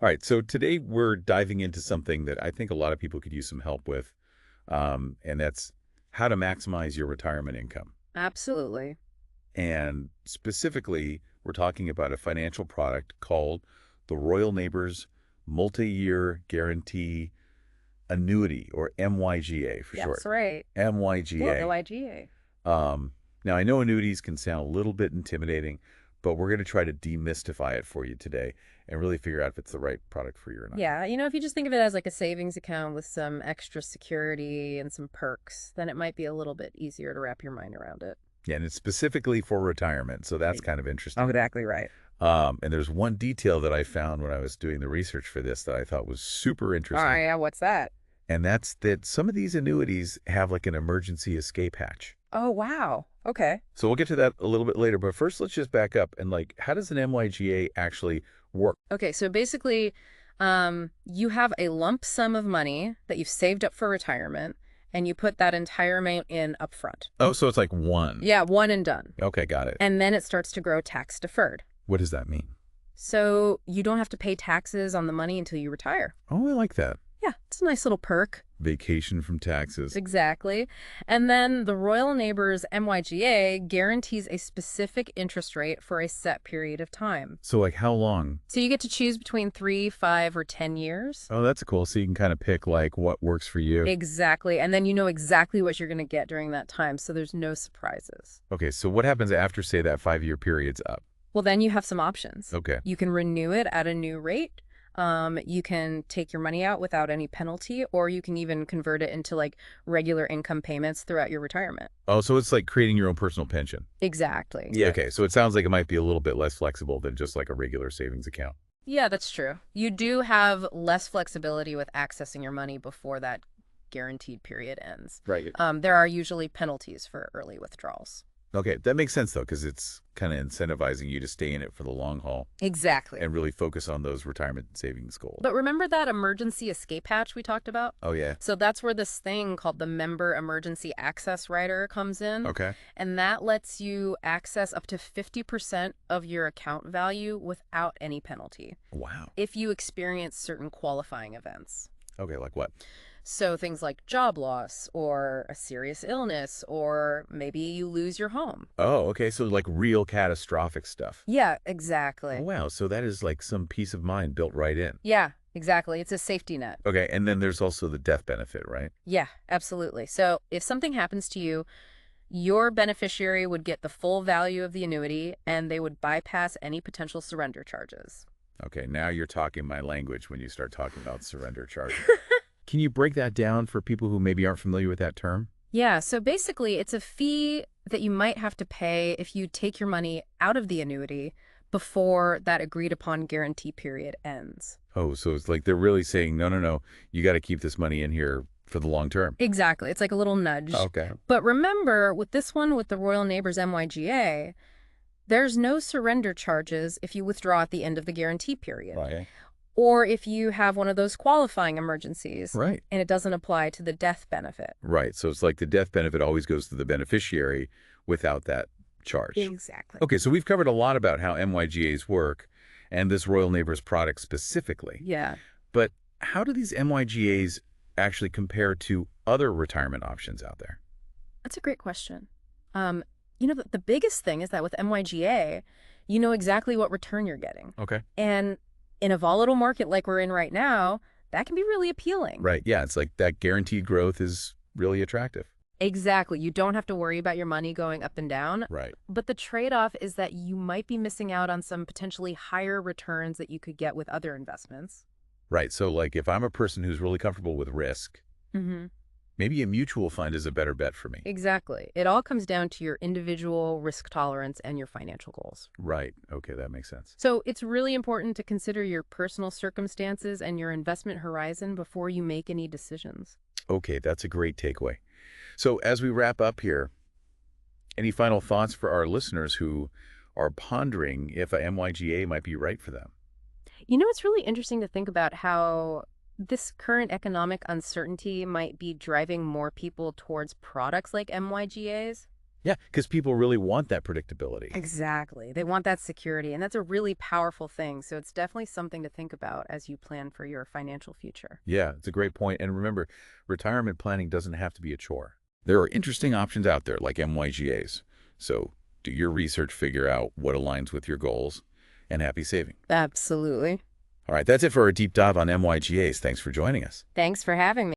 All right, so today we're diving into something that I think a lot of people could use some help with, and that's how to maximize your retirement income. Absolutely. And specifically, we're talking about a financial product called the Royal Neighbors Multi-Year Guarantee Annuity, or MYGA for That's short. right. Cool. MYGA. MYGA. Now, I know annuities can sound a little bit intimidating, but we're going to try to demystify it for you today and really figure out if it's the right product for you or not. Yeah, if you just think of it as like a savings account with some extra security and some perks, then it might be a little bit easier to wrap your mind around it. Yeah, and it's specifically for retirement, so that's kind of interesting. Exactly right. And there's one detail that I found when I was doing the research for this that I thought was super Oh, interesting. yeah. What's that? And that's that some of these annuities have like an emergency escape hatch. Oh, wow. Okay. So we'll get to that a little bit later, but first let's just back up and how does an MYGA actually work? Okay. So basically, you have a lump sum of money that you've saved up for retirement, and you put that entire amount in upfront. Oh, so it's like one. Yeah, one and done. Okay, got it. And then it starts to grow tax deferred. What does that mean? So you don't have to pay taxes on the money until you retire. Oh, I like that. Yeah, it's a nice little perk. Vacation from taxes. Exactly. And then the Royal Neighbors MYGA guarantees a specific interest rate for a set period of time. So how long? So you get to choose between 3, 5, or 10 years. Oh, that's cool. So you can kind of pick what works for you. Exactly. And then you know exactly what you're going to get during that time. So there's no surprises. Okay, so what happens after, say, that 5-year period's up? Well, then you have some options. Okay. You can renew it at a new rate. You can take your money out without any penalty, or you can even convert it into regular income payments throughout your retirement. Oh, so it's like creating your own personal pension. Exactly. Yeah. Okay, so it sounds like it might be a little bit less flexible than just like a regular savings account. Yeah, that's true. You do have less flexibility with accessing your money before that guaranteed period ends. Right. There are usually penalties for early withdrawals. Okay, that makes sense, though, because it's kind of incentivizing you to stay in it for the long haul Exactly. and really focus on those retirement savings goals. But remember that emergency escape hatch we talked about? Oh, yeah. So that's where this thing called the Member Emergency Access Rider comes in. Okay. And that lets you access up to 50% of your account value without any penalty Wow. if you experience certain qualifying events. Okay, like what? So things like job loss or a serious illness, or maybe you lose your home. Oh, okay, so real catastrophic stuff. Yeah, Oh, exactly. wow, so that is some peace of mind built right in. Yeah, exactly. It's a safety net. Okay, and then there's also the death benefit, right? Yeah, absolutely. So if something happens to you, your beneficiary would get the full value of the annuity, and they would bypass any potential surrender charges. Okay, now you're talking my language when you start talking about surrender charges. Can you break that down for people who maybe aren't familiar with that term? Yeah, so basically it's a fee that you might have to pay if you take your money out of the annuity before that agreed upon guarantee period ends. Oh, so it's they're really saying, no, no, no, you got to keep this money in here for the long term. Exactly. It's like a little nudge. Okay. But remember, with this one, with the Royal Neighbors MYGA, there's no surrender charges if you withdraw at the end of the guarantee period. Right. Or if you have one of those qualifying emergencies. Right. And it doesn't apply to the death benefit. Right. So it's the death benefit always goes to the beneficiary without that charge. Exactly. Okay, so we've covered a lot about how MYGAs work and this Royal Neighbors product specifically. Yeah. But how do these MYGAs actually compare to other retirement options out there? That's a great question. The biggest thing is that with MYGA, you know exactly what return you're getting. Okay. And in a volatile market like we're in right now, that can be really appealing. Right. Yeah, it's that guaranteed growth is really attractive. Exactly. You don't have to worry about your money going up and down. Right. But the trade-off is that you might be missing out on some potentially higher returns that you could get with other investments. Right. So if I'm a person who's really comfortable with risk, maybe a mutual fund is a better bet for me. Exactly. It all comes down to your individual risk tolerance and your financial goals. Right. Okay, that makes sense. So it's really important to consider your personal circumstances and your investment horizon before you make any decisions. Okay, that's a great takeaway. So as we wrap up here, any final thoughts for our listeners who are pondering if a MYGA might be right for them? It's really interesting to think about how this current economic uncertainty might be driving more people towards products like MYGAs. Yeah, because people really want that predictability. Exactly. They want that security, and that's a really powerful thing. So it's definitely something to think about as you plan for your financial future. Yeah, it's a great point. And remember, retirement planning doesn't have to be a chore. There are interesting options out there like MYGAs. So do your research, figure out what aligns with your goals, and happy saving. Absolutely. All right, that's it for our deep dive on MYGAs. Thanks for joining us. Thanks for having me.